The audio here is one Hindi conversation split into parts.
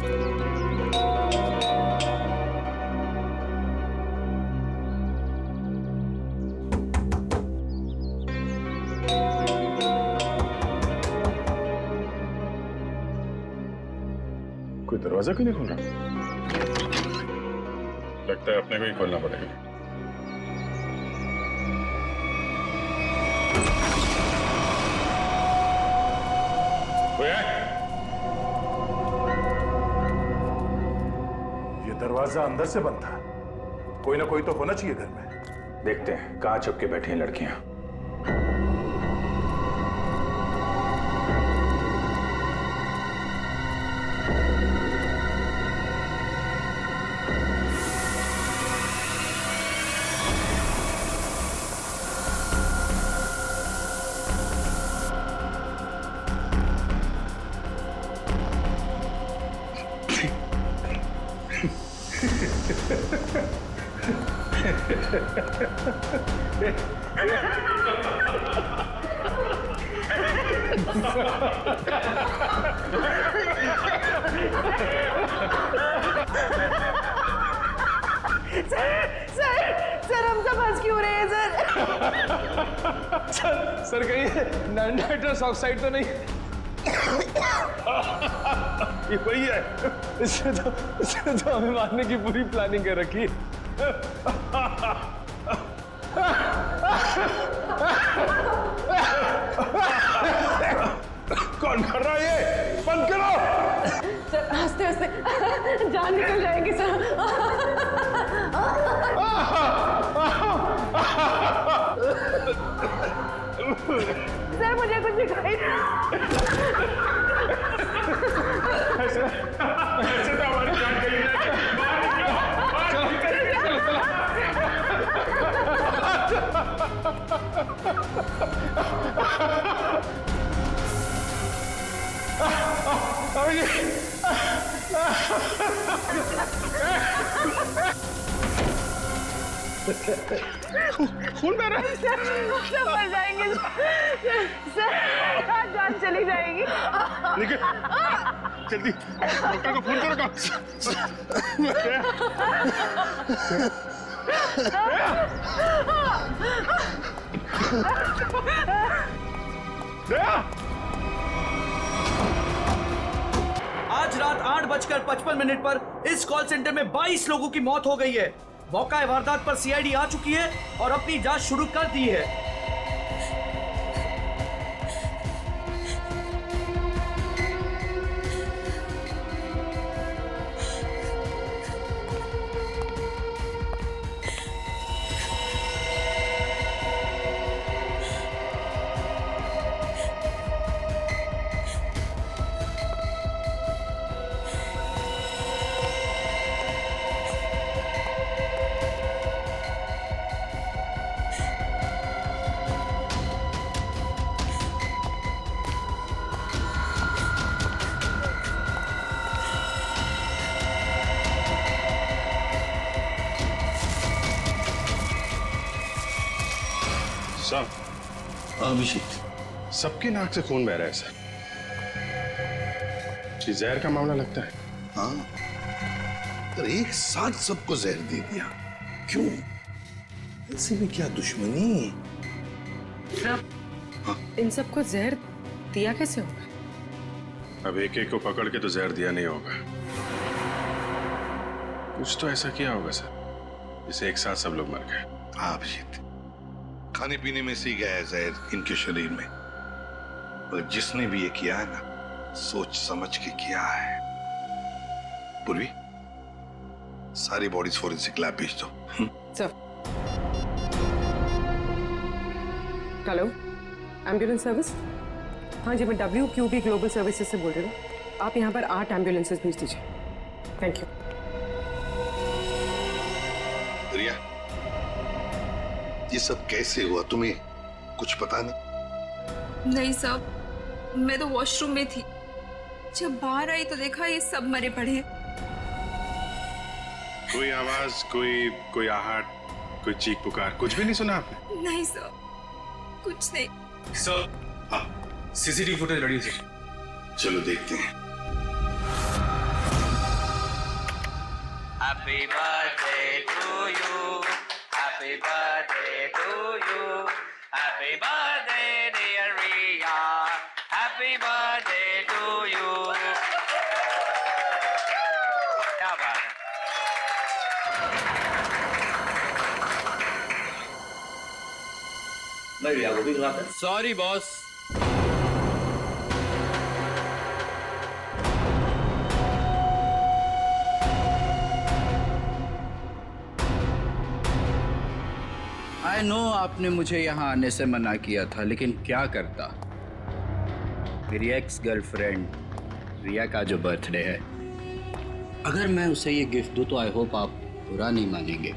कोई दरवाजा क्यों नहीं खोल रहा? लगता है अपने को ही खोलना पड़ेगा। कोई है? ये दरवाजा अंदर से बंद था। कोई ना कोई तो होना चाहिए घर में। देखते हैं कहाँ छुप के बैठी हैं लड़कियां। सर हम सब हंस क्यों रहे हैं सर कहीं नाइट्रस ऑक्साइड तो नहीं? ये वही है। इससे तो हमें मारने की पूरी प्लानिंग कर रखी है। कौन कर रहा है ये? बंद करो। सर हंसते हंसते जान निकल जाएगी सर। सर मुझे कुछ दिखाई नहीं। ऐसे तो हमारी जान गई है। खून बह रहा है। सर मर जाएंगे सर, जान चली जाएगी। लेकिन जल्दी डॉक्टर को फोन करो। आज रात 8:55 पर इस कॉल सेंटर में 22 लोगों की मौत हो गई है। मौका वारदात पर सीआईडी आ चुकी है और अपनी जांच शुरू कर दी है। अभिषेक, सबकी नाक से खून बह रहा है सर। ये जहर का मामला लगता है। हाँ, तो एक साथ सबको जहर दे दिया। क्यों? ऐसे में क्या दुश्मनी? इन सबको जहर दिया कैसे होगा? अब एक एक को पकड़ के तो जहर दिया नहीं होगा। कुछ तो ऐसा किया होगा सर, जिससे एक साथ सब लोग मर गए। हाँ अभिजीत, खाने पीने में से गया है जहर इनके शरीर में। और जिसने भी ये किया है ना, सोच समझ के किया है। पूर्वी, सारी बॉडीज फोरेंसिक लैब भेज दो। सर। Hello, ambulance service? हाँ जी, मैं WQB ग्लोबल सर्विसेज से बोल रही हूँ। आप यहाँ पर 8 एम्बुलेंसेज भेज दीजिए। Thank you. रिया, ये सब कैसे हुआ? तुम्हें कुछ पता नहीं? नहीं साहब, मैं तो वॉशरूम में थी। जब बाहर आई तो देखा ये सब मरे पड़े हैं। कोई आवाज, कोई आहट, कोई चीख पुकार, कुछ भी नहीं सुना आपने? नहीं सर, कुछ नहीं। सर, हाँ, CCTV फुटेज रेडी है। चलो देखते हैं। Happy birthday to you. Happy birthday to you. Happy birthday, dear Riya. Happy birthday to you. क्या बात है? नहीं रिया, वो भी गलत है। Sorry, boss. आई नो आपने मुझे यहाँ आने से मना किया था, लेकिन क्या करता। मेरी एक्स गर्लफ्रेंड रिया का जो बर्थडे है, अगर मैं उसे ये गिफ्ट दूँ तो आई होप आप बुरा नहीं मानेंगे।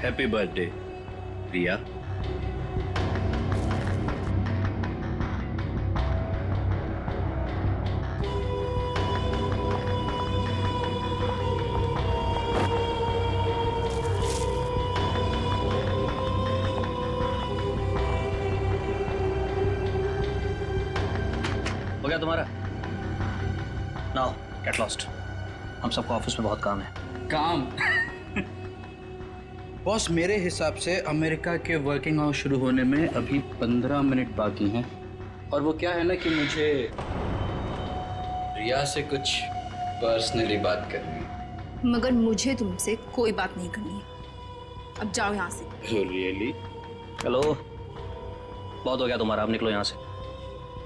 हैप्पी बर्थडे रिया। हो गया तुम्हारा? Now get lost. हम सबको ऑफिस में बहुत काम है। काम? बॉस, मेरे हिसाब से अमेरिका के वर्किंग आवर्स शुरू होने में अभी 15 मिनट बाकी हैं, और वो क्या है ना कि मुझे रिया से कुछ पर्सनली बात करनी है। मगर मुझे तुमसे कोई बात नहीं करनी है। अब जाओ यहाँ से। रियली? हेलो, बहुत हो गया तुम्हारा, अब निकलो यहाँ से।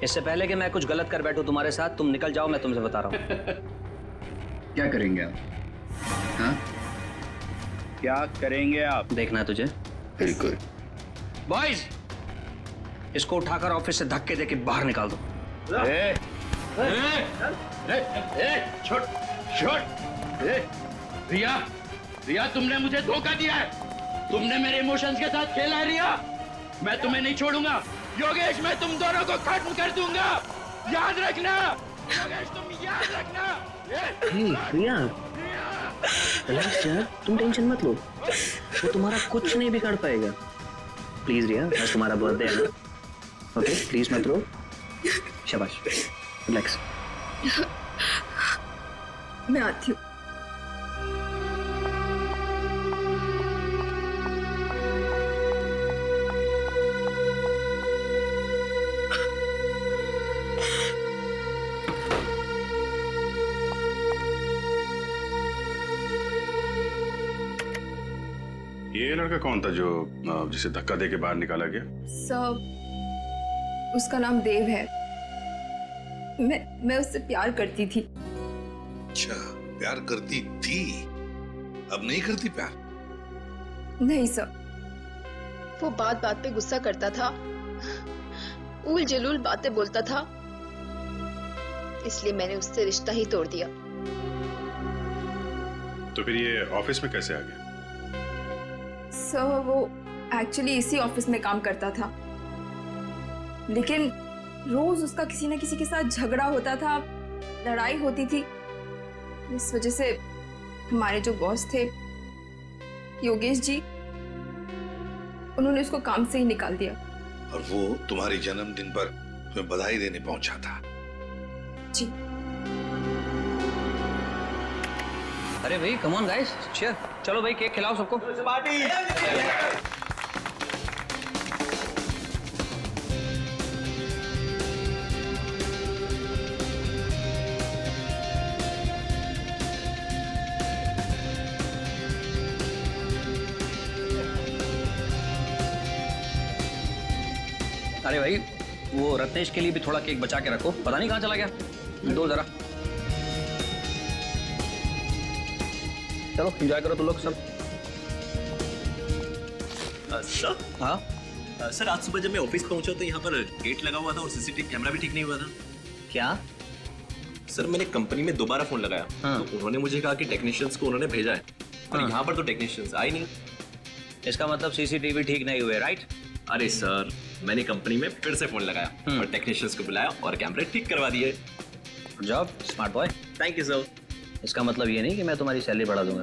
इससे पहले कि मैं कुछ गलत कर बैठूं तुम्हारे साथ, तुम निकल जाओ, मैं तुमसे बता रहा हूँ। क्या करेंगे आप? हाँ, क्या करेंगे आप? देखना है तुझे? बिल्कुल। बॉयज, इसको उठाकर ऑफिस से धक्के देके बाहर निकाल दो। रिया, रिया तुमने मुझे धोखा दिया है। तुमने मेरे इमोशंस के साथ खेला है रिया। मैं तुम्हें नहीं छोड़ूंगा। योगेश, मैं तुम दोनों को खत्म कर दूंगा, याद रखना। योगेश, तुम याद रखना। रिया, रिलैक्स यार, तुम टेंशन मत लो, वो तुम्हारा कुछ नहीं बिगाड़ पाएगा। प्लीज रिया, आज तुम्हारा बर्थडे है ना, ओके? प्लीज मत रो। शाबाश, रिलैक्स। मैं आती हूँ। ये लड़का कौन था जो जिसे धक्का दे के बाहर निकाला गया? सर, उसका नाम देव है। मैं उससे प्यार करती थी। अच्छा, प्यार करती थी, अब नहीं करती प्यार? नहीं सर। वो बात बात पे गुस्सा करता था, उल जलूल बातें बोलता था, इसलिए मैंने उससे रिश्ता ही तोड़ दिया। तो फिर ये ऑफिस में कैसे आ गया? सर, वो एक्चुअली इसी ऑफिस में काम करता था, लेकिन रोज उसका किसी न किसी के साथ झगड़ा होता था, लड़ाई होती थी। इस वजह से हमारे जो बॉस थे योगेश जी, उन्होंने उसको काम से ही निकाल दिया। और वो तुम्हारे जन्मदिन पर तुम्हें बधाई देने पहुंचा था? जी। अरे भाई, कम ऑन गाइस, चीयर। चलो भाई, केक खिलाओ सबको। पार्टी। अरे भाई, वो रत्नेश के लिए भी थोड़ा केक बचा के रखो, पता नहीं कहाँ चला गया। दो जरा। चलो एंजॉय करो तुम लोग सब। सर? हाँ सर, आज सुबह जब मैं ऑफिस पहुंचा तो यहाँ पर गेट लगा हुआ था और सीसीटीवी कैमरा भी ठीक नहीं हुआ था। क्या? सर, मैंने कंपनी में दोबारा फोन लगाया। हाँ। तो उन्होंने मुझे कहा कि टेक्नीशियंस को उन्होंने भेजा है, और हाँ। यहाँ पर तो टेक्नीशियंस आए नहीं। इसका मतलब सीसीटीवी ठीक नहीं हुए, राइट? अरे सर, मैंने कंपनी में फिर से फोन लगाया और टेक्नीशियंस को बुलाया और कैमरे ठीक करवा दिए। Good job, smart boy. Thank you sir. इसका मतलब ये नहीं कि मैं तुम्हारी सैलरी बढ़ा दूंगा।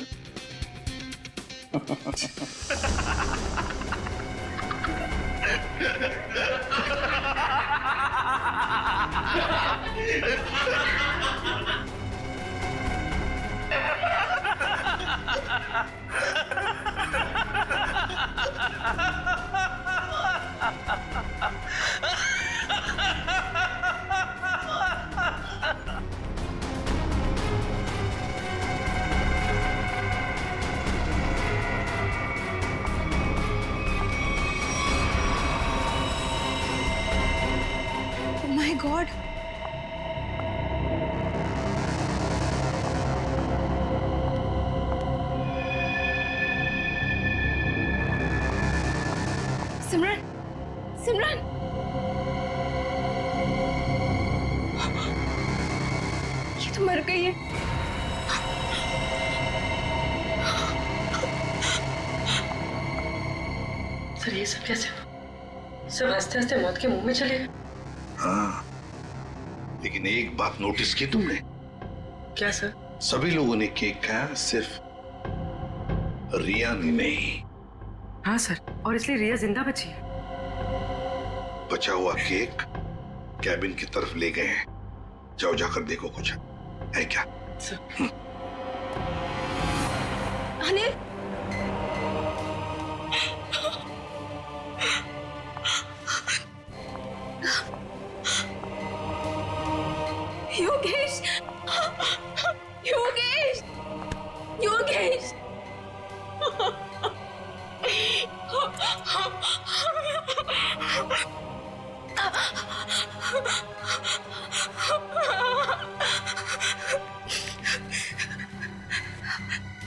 ये तो मर गई है। सर ये सब कैसे हुआ? सब हंसते हंसते मौत के मुंह में चले गए। हाँ, लेकिन एक बात नोटिस की तुमने? क्या सर? सभी लोगों ने केक खाया, सिर्फ रिया ने नहीं। हाँ सर, और इसलिए रिया जिंदा बची है। बचा हुआ केक कैबिन की तरफ ले गए हैं। जाओ जाकर देखो कुछ है क्या। Anil, Yogesh, Yogesh, Yogesh.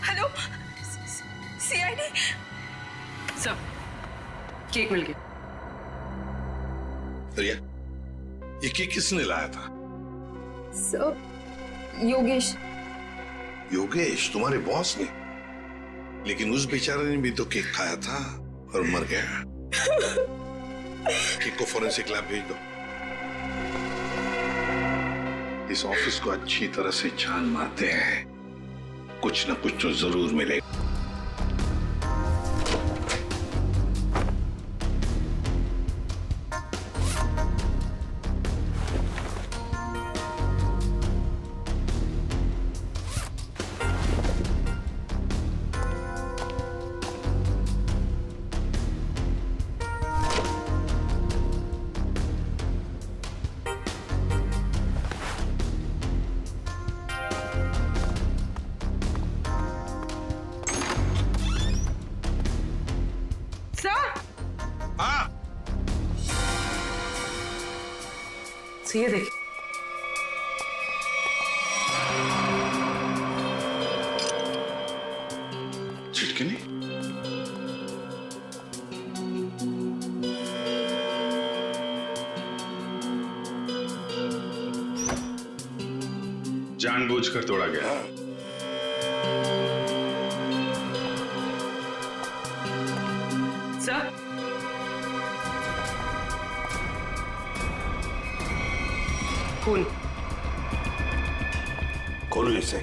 Hello, CID. Sir cake मिल गया। रिया, ये केक किसने लाया था? सर योगेश। योगेश, तुम्हारे बॉस ने? लेकिन उस बेचारे ने भी तो केक खाया था और मर गया। केक को फॉरेंसिक लैब भेज दो। इस ऑफिस को अच्छी तरह से छान मारते हैं, कुछ ना कुछ तो जरूर मिलेगा। ये देखिए, छिटकनी। जानबूझकर तोड़ा गया। सर खून। खोलो इसे।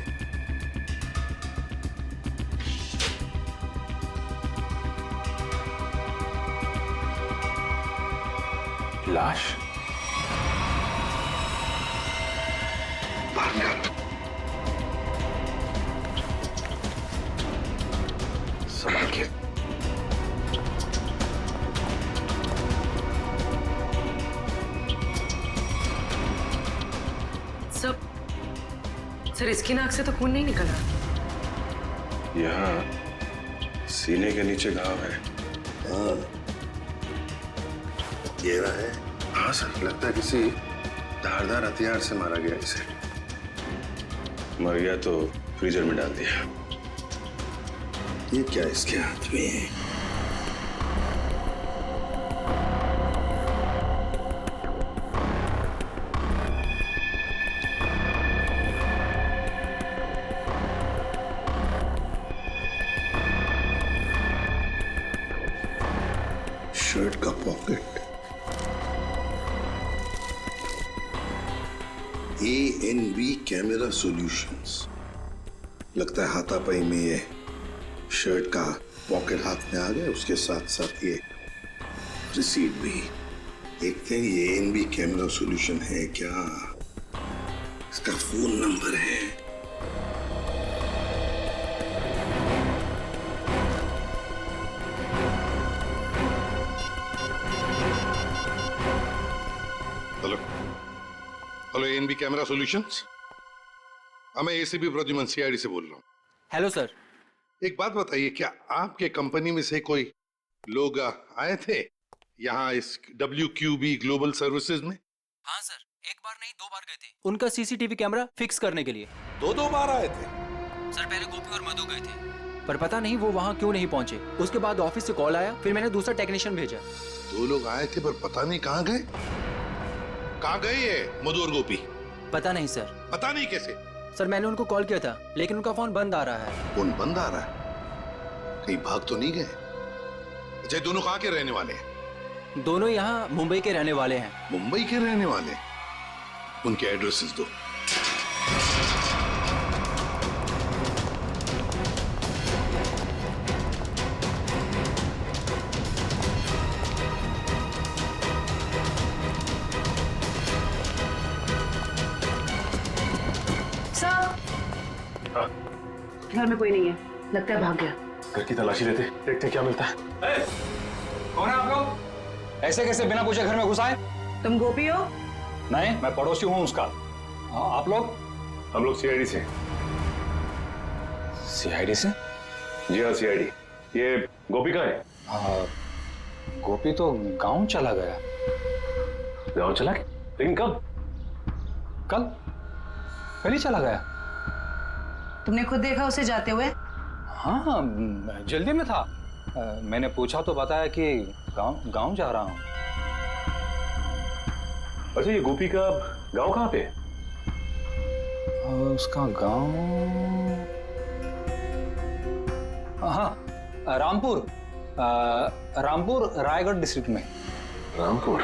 लाश? बाहर निकाल। संभाल के। सर इसकी नाक से तो खून नहीं निकला। यहाँ सीने के नीचे घाव है। गहरा है? हाँ सर, लगता है किसी धारदार हथियार से मारा गया इसे। मर गया तो फ्रीजर में डाल दिया। ये क्या इसके हाथ में है? शर्ट का पॉकेट। ANB camera solutions. लगता है हाथापाई में ये शर्ट का पॉकेट हाथ में आ गया, उसके साथ साथ ये रिसीट भी। देखते हैं ये ANB कैमरा सॉल्यूशन है क्या। इसका फोन नंबर है। Hello ANB camera solutions. मैं ACP प्रद्युमन CID से बोल रहा हूँ। Hello sir. एक बात बताइए, क्या आपके कंपनी में से कोई लोग आए थे यहाँ इस WQB ग्लोबल सर्विसेज में? हाँ सर, एक बार नहीं 2 बार गए थे उनका CCTV कैमरा फिक्स करने के लिए। 2 बार आए थे? सर पहले गोपी और मधु गए थे, पर पता नहीं वो वहाँ क्यों नहीं पहुँचे। उसके बाद ऑफिस से कॉल आया, फिर मैंने दूसरा टेक्नीशियन भेजा। 2 लोग आए थे पर पता नहीं कहाँ गए ये मधु और गोपी? पता नहीं सर। पता नहीं कैसे? सर मैंने उनको कॉल किया था लेकिन उनका फोन बंद आ रहा है। फोन बंद आ रहा है? कहीं भाग तो नहीं गए? अच्छा, दोनों कहाँ के रहने वाले हैं? दोनों यहाँ मुंबई के रहने वाले हैं। मुंबई के रहने वाले? उनके एड्रेसेस दो। घर में कोई नहीं है, लगता है भाग गया। घर की तलाशी लेते, देखते क्या मिलता है। कौन है आप लोग? ऐसे कैसे बिना पूछे घर में घुस आए? तुम गोपी हो? नहीं, मैं पड़ोसी हूँ उसका। आप लोग? हम लोग सीआईडी से। सीआईडी से? जी हाँ, सीआईडी। ये गोपी कहाँ है? गोपी तो गांव चला गया। गाँव चला गया? लेकिन कब? कल ही चला गया। तुमने खुद देखा उसे जाते हुए? हाँ, जल्दी में था। मैंने पूछा तो बताया कि गांव जा रहा हूँ। अच्छा, ये गोपी का गांव कहाँ पे है? उसका गांव, हाँ, रामपुर रायगढ़ डिस्ट्रिक्ट में। रामपुर?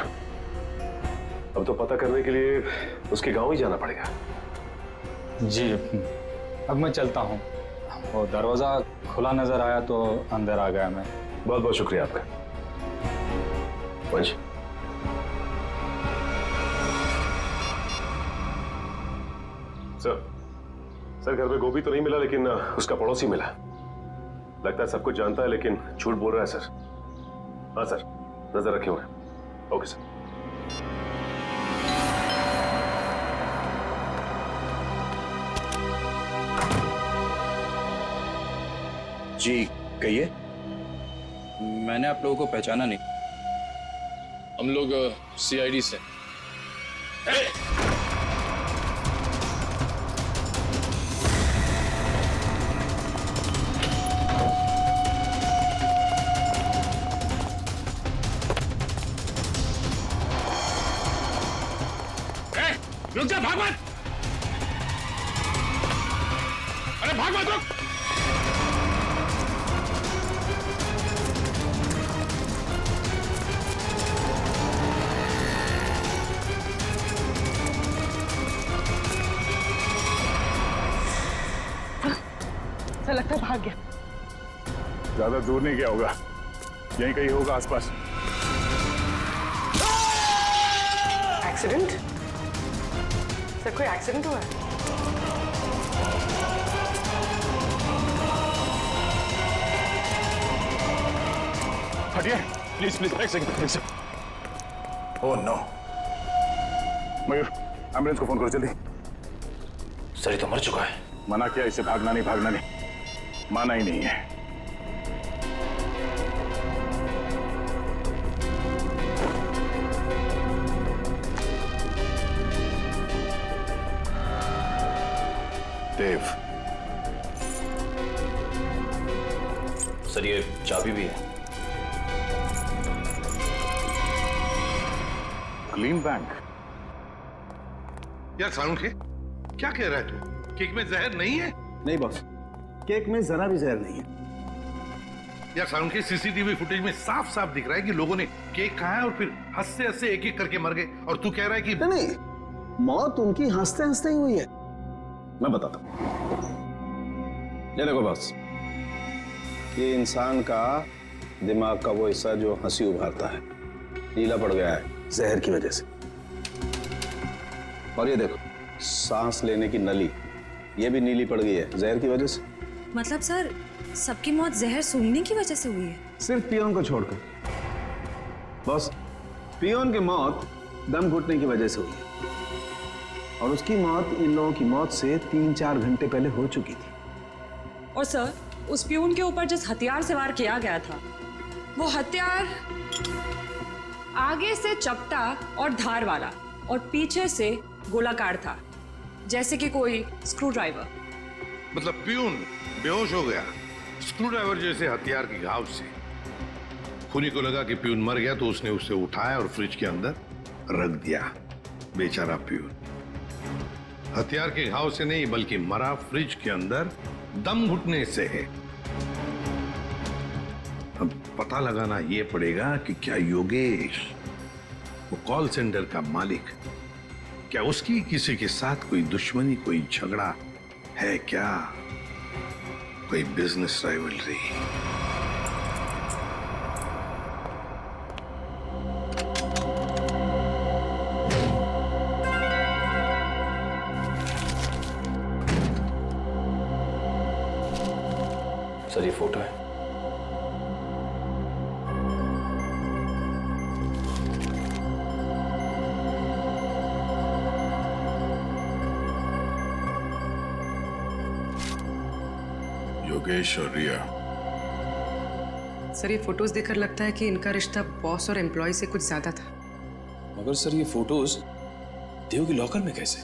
अब तो पता करने के लिए उसके गांव ही जाना पड़ेगा। जी, अब मैं चलता हूँ। वो दरवाजा खुला नजर आया तो अंदर आ गया मैं। बहुत बहुत शुक्रिया आपका। वंश, सर घर में गोपी तो नहीं मिला, लेकिन उसका पड़ोसी मिला। लगता है सब कुछ जानता है लेकिन झूठ बोल रहा है सर। हाँ सर, नजर रखे हुए। Okay sir. जी कहिए। मैंने आप लोगों को पहचाना नहीं। हम लोग सीआईडी से। रुक जा, भाग मत! अरे भाग मत, रुक! सर लगता है भाग गया। ज्यादा दूर नहीं गया होगा, यहीं कहीं होगा आसपास। एक्सीडेंट? सर कोई एक्सीडेंट हुआ है? हटिए प्लीज प्लीज, एक second. Oh no. Mayur, ambulance को फोन करो जल्दी। सर ये तो मर चुका है। मना किया इसे, भागना नहीं, माना ही नहीं है। देव, सर ये चाबी भी है। Clean bank? यार सालुंखे, क्या कह रहा है तू? केक में जहर नहीं है? नहीं बॉस, केक में जरा भी जहर नहीं है। यार सालुंखे, सीसीटीवी फुटेज में साफ साफ दिख रहा है कि लोगों ने केक खाया और फिर हंसते हंसते एक एक करके मर गए, और तू कह रहा है कि नहीं, मौत उनकी हंसते हंसते ही हुई है। मैं बताता हूं। ये देखो बॉस, ये इंसान का दिमाग का वो हिस्सा जो हंसी उभारता है, नीला पड़ गया है जहर की वजह से। और ये देखो, सांस लेने की नली, ये भी नीली पड़ गई है जहर की वजह से। मतलब सर, सबकी मौत जहर सूंघने की वजह से हुई है? सिर्फ पियोन को छोड़कर। बॉस, पियोन की मौत दम घुटने की वजह से हुई है, और उसकी मौत इन लोगों की मौत से 3-4 घंटे पहले हो चुकी थी। और सर, उस पियून के ऊपर जिस हथियार से वार किया गया था, वो हथियार आगे से चपटा और धार वाला और पीछे से गोलाकार था, जैसे कि कोई स्क्रू ड्राइवर। मतलब प्यून बेहोश हो गया स्क्रू ड्राइवर जैसे हथियार के घाव से। खूनी को लगा कि प्यून मर गया तो उसने उसे उठाया और फ्रिज के अंदर रख दिया। बेचारा प्यून। हथियार के घाव से नहीं बल्कि मरा फ्रिज के अंदर दम घुटने से है। अब पता लगाना यह पड़ेगा कि क्या योगेश, वो कॉल सेंटर का मालिक, क्या उसकी किसी के साथ कोई दुश्मनी, कोई झगड़ा है क्या, कोई बिजनेस राइवलरी? सर ये फोटो है। योगेश और रिया। सर ये फोटोज देखकर लगता है कि इनका रिश्ता बॉस और एम्प्लॉय से कुछ ज्यादा था। मगर सर ये फोटोज देव के लॉकर में कैसे?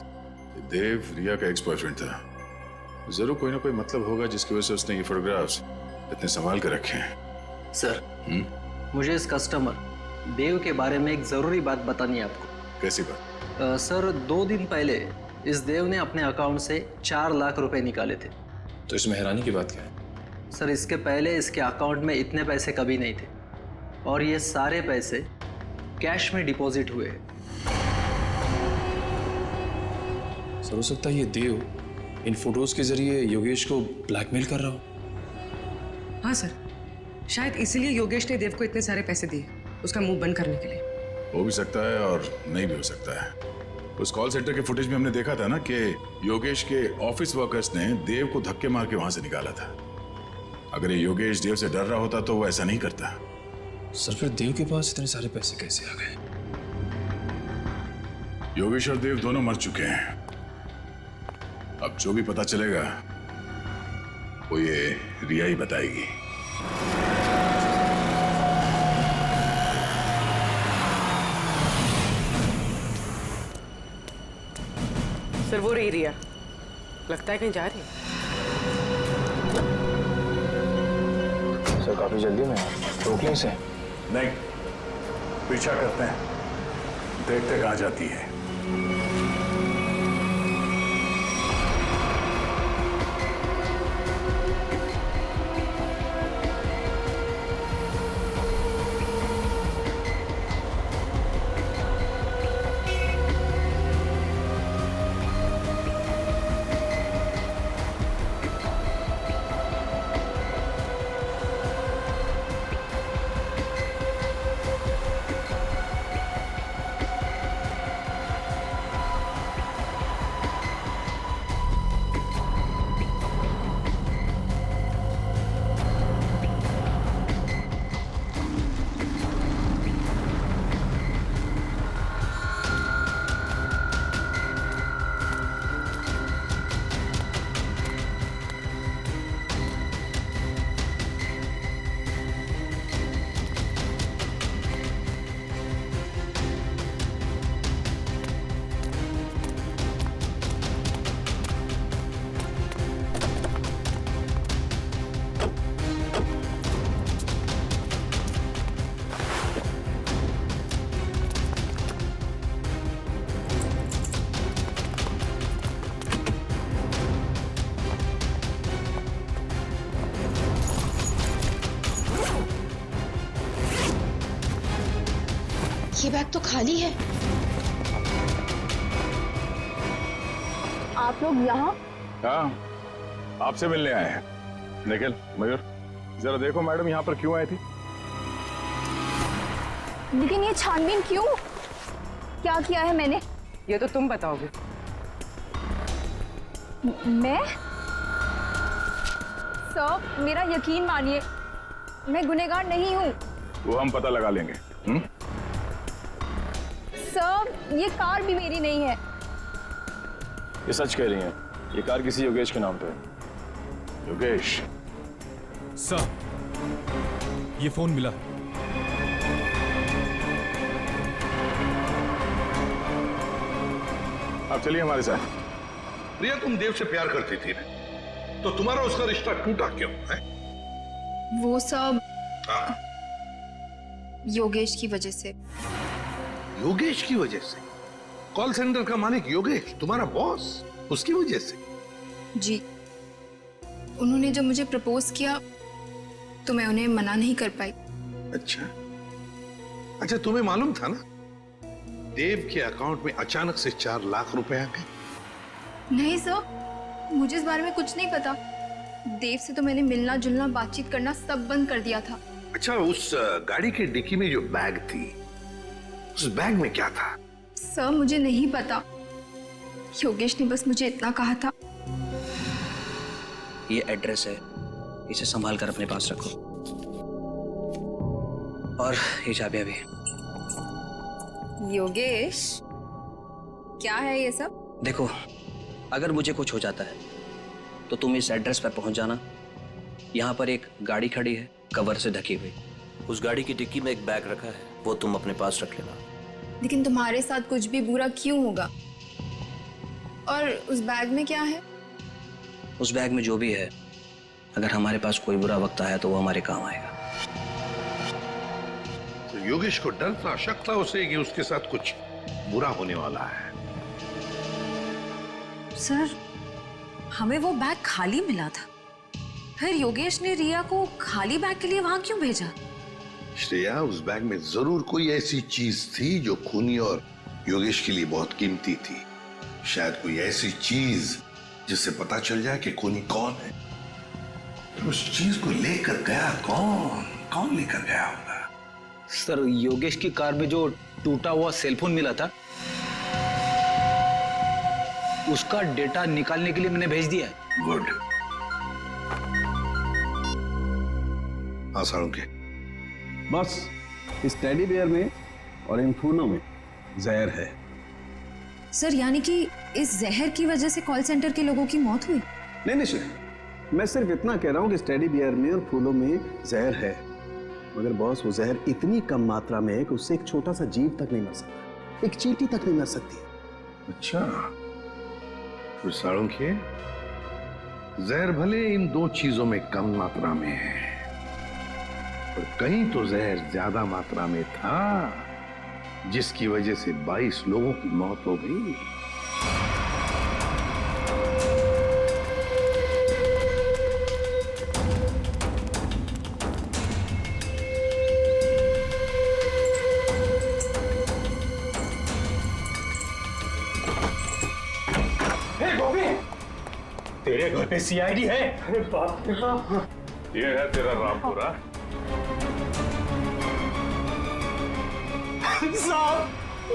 देव रिया का एक्स बॉयफ्रेंड था। जरूर कोई ना कोई मतलब होगा जिसकी वजह से उसने ये फोटोग्राफ्स इतने संभाल कर रखे हैं। सर मुझे इस कस्टमर देव के बारे में एक जरूरी बात बतानी है आपको। कैसी बात? सर 2 दिन पहले इस देव ने अपने अकाउंट से 4 लाख रुपए निकाले थे। तो इसमें हैरानी की बात क्या है? सर इसके पहले इसके अकाउंट में इतने पैसे कभी नहीं थे और ये सारे पैसे कैश में डिपॉजिट हुए। सर हो सकता है ये देव इन फोटोज के जरिए योगेश को ब्लैकमेल कर रहा हो। हाँ सर, शायद इसीलिए योगेश ने देव को इतने सारे पैसे दिए उसका मुंह बंद करने के लिए। हो भी सकता है और नहीं भी हो सकता है। उस कॉल सेंटर के फुटेज में हमने देखा था ना कि योगेश के ऑफिस वर्कर्स ने देव को धक्के मार के वहां से निकाला था। अगर ये योगेश देव से डर रहा होता तो वो ऐसा नहीं करता। सर फिर देव के पास इतने सारे पैसे कैसे आ गए? योगेश और देव दोनों मर चुके हैं। अब जो भी पता चलेगा वो ये रिया ही बताएगी। सर वो रही रिया, लगता है कहीं जा रही है। सर काफी जल्दी में रोक लें इसे। नहीं, पीछा करते हैं, देखते कहां जाती है। ये बैग तो खाली है। आप लोग यहाँ? हाँ, आपसे मिलने आए हैं। निखिल, मयूर, जरा देखो मैडम यहाँ पर क्यों आई थी? लेकिन ये छानबीन क्यों? क्या किया है मैंने? ये तो तुम बताओगे। मैं? सर, मेरा यकीन मानिए, मैं गुनहगार नहीं हूँ। वो हम पता लगा लेंगे। सर, ये कार भी मेरी नहीं है। ये सच कह रही हैं, ये कार किसी योगेश के नाम पे है। योगेश? सर, ये फोन मिला। आप चलिए हमारे साथ। रिया, तुम देव से प्यार करती थी ना, तो तुम्हारा उसका रिश्ता टूटा क्यों है? वो सब योगेश की वजह से। योगेश की वजह से? कॉल सेंटर का मालिक योगेश, तुम्हारा बॉस, उसकी वजह से? जी, उन्होंने जब मुझे प्रपोज किया तो मैं उन्हें मना नहीं कर पाई। अच्छा अच्छा, तुम्हें मालूम था ना देव के अकाउंट में अचानक से 4 लाख रुपए आ गए? नहीं सर, मुझे इस बारे में कुछ नहीं पता। देव से तो मैंने मिलना जुलना बातचीत करना सब बंद कर दिया था। अच्छा, उस गाड़ी के डिक्की में जो बैग थी, उस बैग में क्या था? सर मुझे नहीं पता, योगेश ने बस मुझे इतना कहा था। ये एड्रेस है, इसे संभाल कर अपने पास रखो। और ये चाबियां भी। योगेश, क्या है ये सब? देखो, अगर मुझे कुछ हो जाता है तो तुम इस एड्रेस पर पहुंच जाना। यहाँ पर एक गाड़ी खड़ी है, कवर से ढकी हुई। उस गाड़ी की डिक्की में एक बैग रखा है, वो तुम अपने पास रख लेना। लेकिन तुम्हारे साथ कुछ भी बुरा क्यों होगा? और उस बैग में क्या है? उस बैग में जो भी है, अगर हमारे पास कोई बुरा वक्त आया तो वो हमारे काम आएगा। तो योगेश को डर था, शक था उसे कि उसके साथ कुछ बुरा होने वाला है। सर, हमें वो बैग खाली मिला था, फिर योगेश ने रिया को खाली बैग के लिए वहां क्यों भेजा? श्रेया, उस बैग में जरूर कोई ऐसी चीज थी जो खूनी और योगेश के लिए बहुत कीमती थी। शायद कोई ऐसी चीज जिससे पता चल जाए कि खूनी कौन है। तो उस चीज को लेकर गया कौन लेकर गया होगा? सर, योगेश की कार में जो टूटा हुआ सेलफोन मिला था, उसका डेटा निकालने के लिए मैंने भेज दिया है। गुड। हाँ साळुंखे, बस इस टेडी बेयर में और इन फूलों में जहर है। सर, यानी कि इस जहर की वजह से कॉल सेंटर के लोगों की मौत हुई? नहीं श्रेया, मैं सिर्फ इतना कह रहा हूं कि इस टेडी बेयर में और फूलों में जहर है, मगर बॉस वो जहर इतनी कम मात्रा में है कि उससे एक छोटा सा जीव तक नहीं मर सकता, एक चींटी तक नहीं मर सकती। अच्छा, तो साळुंखे, जहर भले इन 2 चीजों में कम मात्रा में है, पर कहीं तो जहर ज्यादा मात्रा में था, जिसकी वजह से 22 लोगों की मौत हो गई। तेरे घर पे सीआईडी है? अरे बाप रे बाप, ये है तेरा रामपुरा। साहब,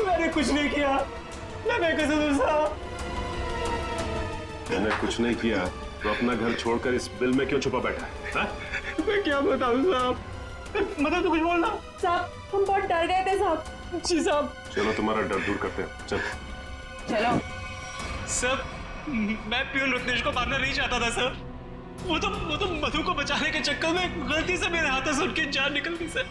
मैंने कुछ नहीं किया, मैं बेकसूर साहब। मैंने कुछ नहीं किया तो अपना घर छोड़कर इस बिल में क्यों छुपा बैठा है? हा? मैं क्या बताऊं साहब, मतलब तो कुछ बोलना। साहब, हम बहुत डर गए थे साहब। जी साहब। चलो तुम्हारा डर दूर करते हैं, चल। चलो। सर, मैं प्यून रत्नेश को मारना नहीं चाहता था सर। वो तो मधु को बचाने के चक्कर में गलती से मेरे हाथों से उनकी जान निकल गई सर।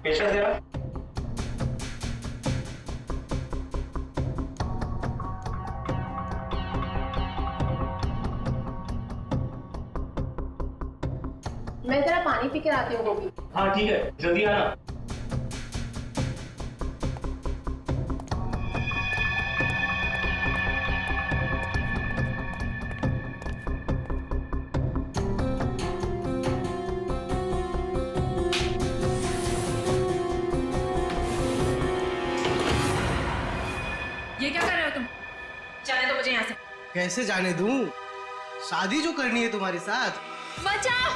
पेशेंट जरा। मैं जरा पानी पी कर आती हूँ गोभी। हाँ ठीक है, जल्दी आना। ये क्या कर रहे हो तुम? जाने दो मुझे यहाँ से। कैसे जाने दूं? शादी जो करनी है तुम्हारे साथ। बचाओ,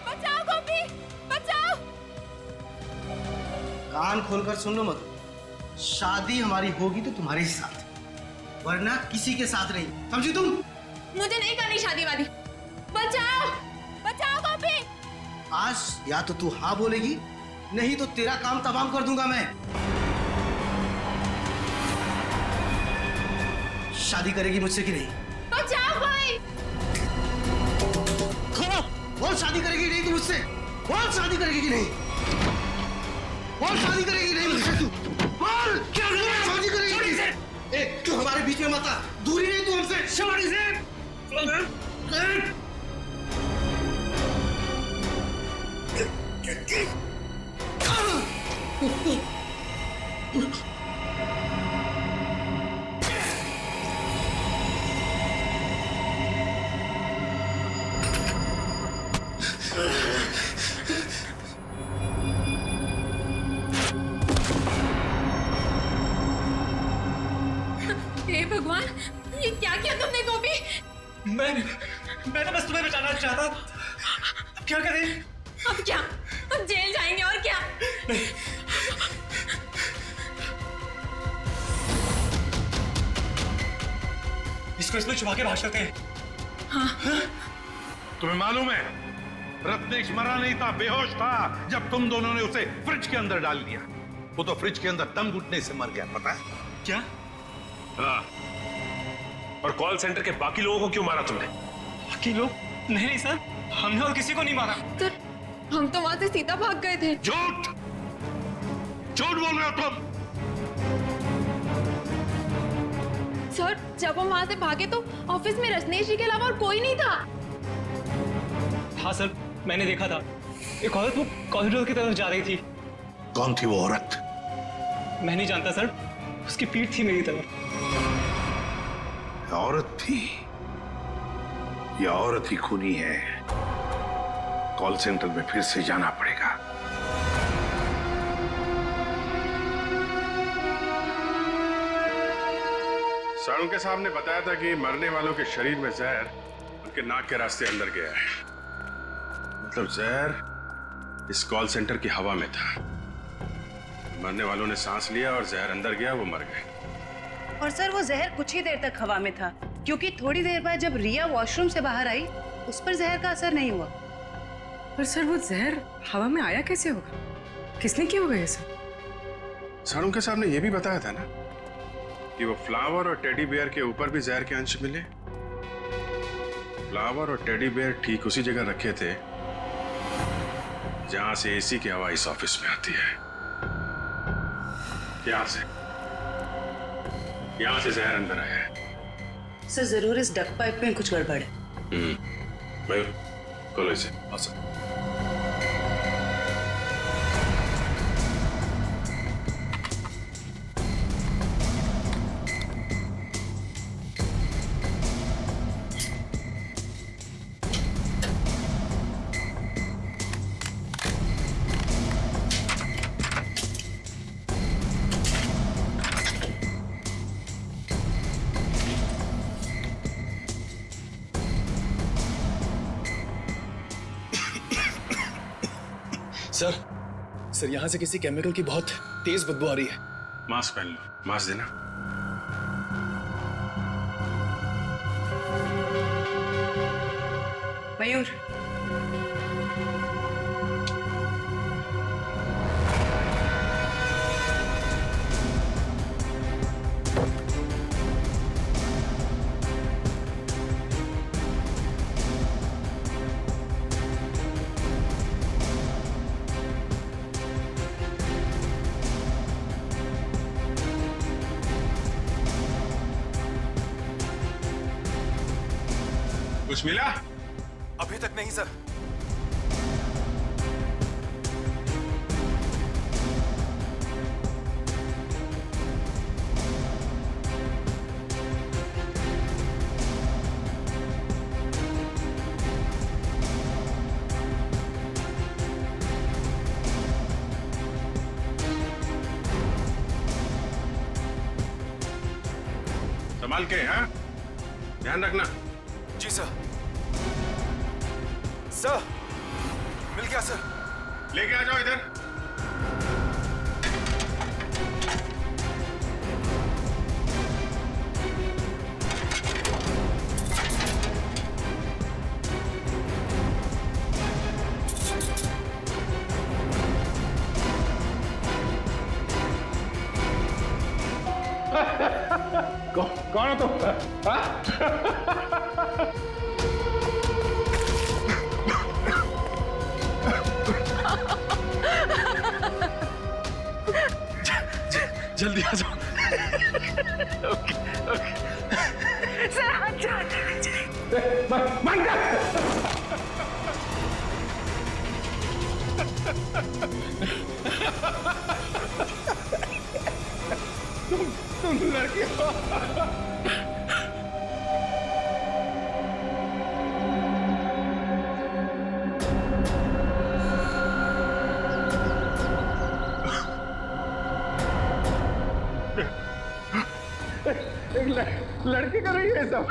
बचाओ गोपी, बचाओ। कान खोलकर सुन लो मधु, शादी हमारी होगी तो तुम्हारे साथ, वरना किसी के साथ नहीं, समझी तुम? मुझे नहीं करनी शादी वादी। बचाओ, बचाओ गोपी। आज या तो तू हाँ बोलेगी, नहीं तो तेरा काम तमाम कर दूंगा मैं। शादी करेगी मुझसे कि नहीं? बचाओ भाई। बोल शादी करेगी नहीं तू मुझसे? बोल शादी करेगी कि नहीं? बोल शादी करेगी नहीं मुझसे तू? बोल क्या करेगी? शादी करेगी नहीं? ए तू हमारे बीच में मत आ, दूरी नहीं तू हमसे। छोड़ इसे। हे भगवान, ये क्या किया तुमने गोपी? मैं तो बस तुम्हें बचाना चाहता। अब क्या करें? अब क्या? अब जेल जाएंगे और क्या? इसको इसमें छुपा के भाग सकते हैं। हाँ। तुम्हें मालूम है रत्नेश मरा नहीं था, बेहोश था जब तुम दोनों ने उसे फ्रिज के अंदर डाल दिया। वो तो फ्रिज के अंदर दम घुटने से मर गया, पता है? क्या? हाँ। और कॉल सेंटर के बाकी लोगों को क्यों मारा तुमने? बाकी लोग? नहीं सर, हमने और किसी को नहीं मारा। सर, हम तो वहां से सीधा भाग गए थे। झूठ! झूठ बोल रहे हो तुम! सर, जब हम वहां से भागे तो ऑफिस में रत्नेश जी के अलावा और कोई नहीं था। हाँ सर, मैंने देखा था। एक औरत वो कॉरिडोर की तरफ जा रही थी। कौन थी वो औरत? मैं नहीं जानता सर, उसकी पीठ थी मेरी तरफ। औरत थी? ये औरत ही खूनी है। कॉल सेंटर में फिर से जाना पड़ेगा। साळुंके साहब ने बताया था कि मरने वालों के शरीर में जहर उनके नाक के रास्ते अंदर गया है। मतलब जहर इस कॉल सेंटर की हवा में था। मरने वालों ने सांस लिया और जहर अंदर गया, वो मर गए। और सर वो जहर कुछ ही देर तक हवा में था, क्योंकि थोड़ी देर बाद जब रिया वॉशरूम से बाहर आई उस पर जहर का असर नहीं हुआ। पर सर वो जहर हवा में आया कैसे होगा? किसने किया होगा ये सब? साळुंके साहब ने यह भी बताया था ना कि वो फ्लावर और टेडी बेयर के ऊपर भी जहर के अंश मिले। फ्लावर और टेडी बेयर ठीक उसी जगह रखे थे जहां से एसी की हवा इस ऑफिस में आती है। यहां से जहर अंदर आया है। सर जरूर इस डक पाइप में कुछ गड़बड़ है। मयूर, खोलो इसे। सर यहाँ से किसी केमिकल की बहुत तेज बदबू आ रही है। मास्क पहन लो। मास्क देना। मयूर, कुछ मिला? अभी तक नहीं सर। संभाल के, हाँ? ध्यान रखना। जी सर। सर, मिल गया सर। लेके आ जाओ इधर। कौन हो तुम? हाँ? जल्दी आ जाओ। ओके ओके सर हाथ तुम लड़की हो। एक लड़की कर रही है सब।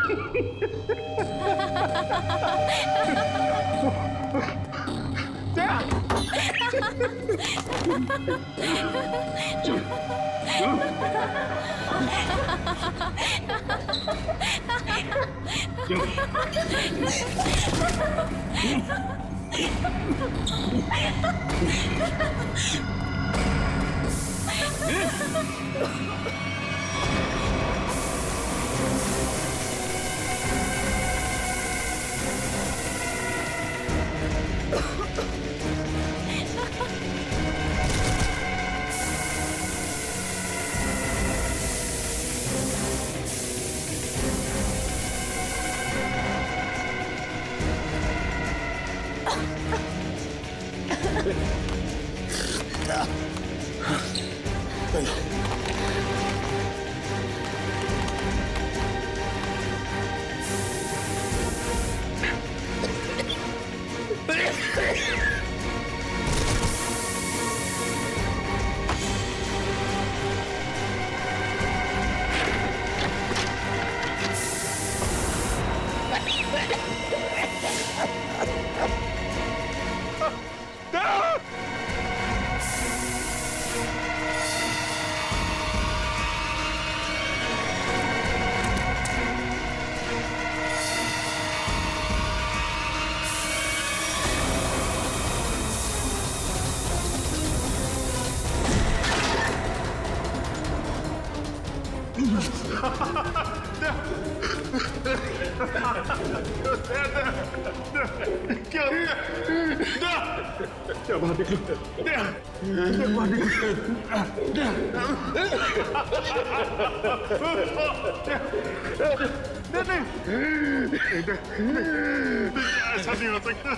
ऐसा नहीं हो सकता।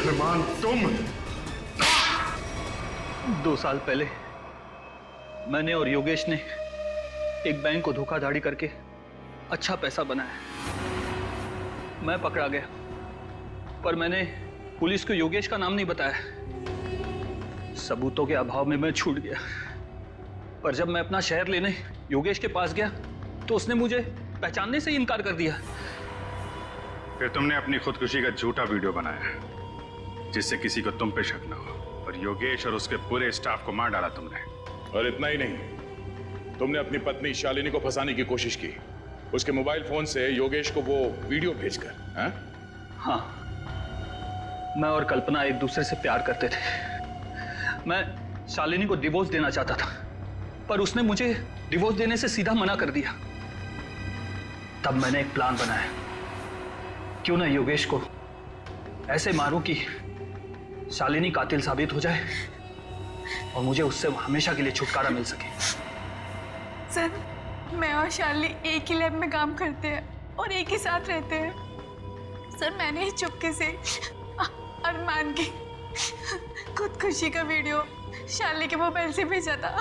अरमान तुम 2 साल पहले मैंने और योगेश ने एक बैंक को धोखाधड़ी करके अच्छा पैसा बनाया। मैं पकड़ा गया, पर मैंने पुलिस को योगेश का नाम नहीं बताया। सबूतों के अभाव में मैं छूट गया। पर जब मैं अपना शहर लेने योगेश के पास गया तो उसने मुझे पहचानने से इनकार कर दिया। फिर तुमने अपनी खुदकुशी का झूठा वीडियो बनाया जिससे किसी को तुम पे शक न हो, और योगेश और उसके पूरे स्टाफ को मार डाला तुमने। और इतना ही नहीं, तुमने अपनी पत्नी शालिनी को फंसाने की कोशिश की, उसके मोबाइल फोन से योगेश को वो वीडियो भेजकर। हाँ, मैं और कल्पना एक दूसरे से प्यार करते थे। मैं शालिनी को डिवोर्स देना चाहता था, पर उसने मुझे डिवोर्स देने से सीधा मना कर दिया। तब मैंने एक प्लान बनाया, क्यों ना योगेश को ऐसे मारूं कि शालिनी कातिल साबित हो जाए और मुझे उससे हमेशा के लिए छुटकारा मिल सके। सर, मैं और शालिनी एक ही लैब में काम करते हैं और एक ही साथ रहते हैं। सर, मैंने ही चुपके से अरमान की खुदकुशी का वीडियो शालिनी के मोबाइल से भेजा था।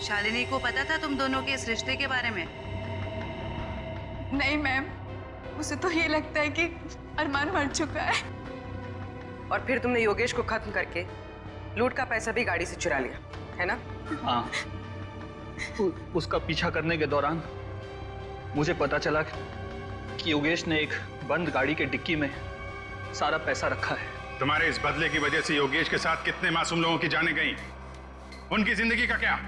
शालिनी को पता था तुम दोनों के इस रिश्ते के बारे में? नहीं मैम, उसे तो ये लगता है कि अरमान मर चुका है। और फिर तुमने योगेश को खत्म करके लूट का पैसा भी गाड़ी से चुरा लिया, है ना? हाँ, उसका पीछा करने के दौरान मुझे पता चला कि योगेश ने एक बंद गाड़ी के डिक्की में सारा पैसा रखा है। तुम्हारे इस बदले की वजह से योगेश के साथ कितने मासूम लोगों की जानें गई, उनकी जिंदगी का क्या?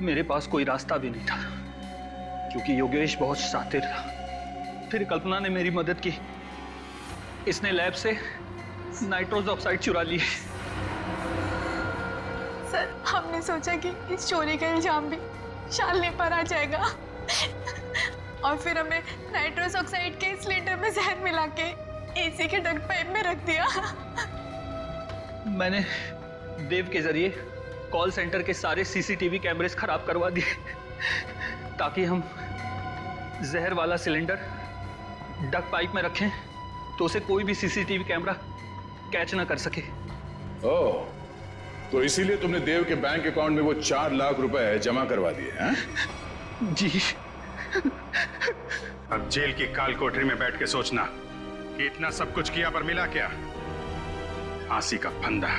मेरे पास कोई रास्ता भी नहीं था क्योंकि योगेश बहुत शातिर था। फिर कल्पना ने मेरी मदद की। इसने लैब से नाइट्रोस ऑक्साइड चुरा ली। सर, हमने सोचा कि इस चोरी का इल्जाम भी शालिनी पर आ जाएगा और फिर हमें नाइट्रोस ऑक्साइड के सिलेंडर में जहर मिला के एसी के डक्ट पाइप में रख दिया। मैंने देव के जरिए कॉल सेंटर के सारे सीसीटीवी कैमरेस खराब करवा दिए ताकि हम जहर वाला सिलेंडर डक्ट पाइप में रखें तो उसे कोई भी सीसीटीवी कैमरा कैच ना कर सके। ओह, तो इसीलिए तुमने देव के बैंक अकाउंट में वो 4 लाख रुपए जमा करवा दिए हैं? जी। अब जेल की काल कोठरी में बैठ के सोचना कि इतना सब कुछ किया पर मिला क्या? फांसी का फंदा।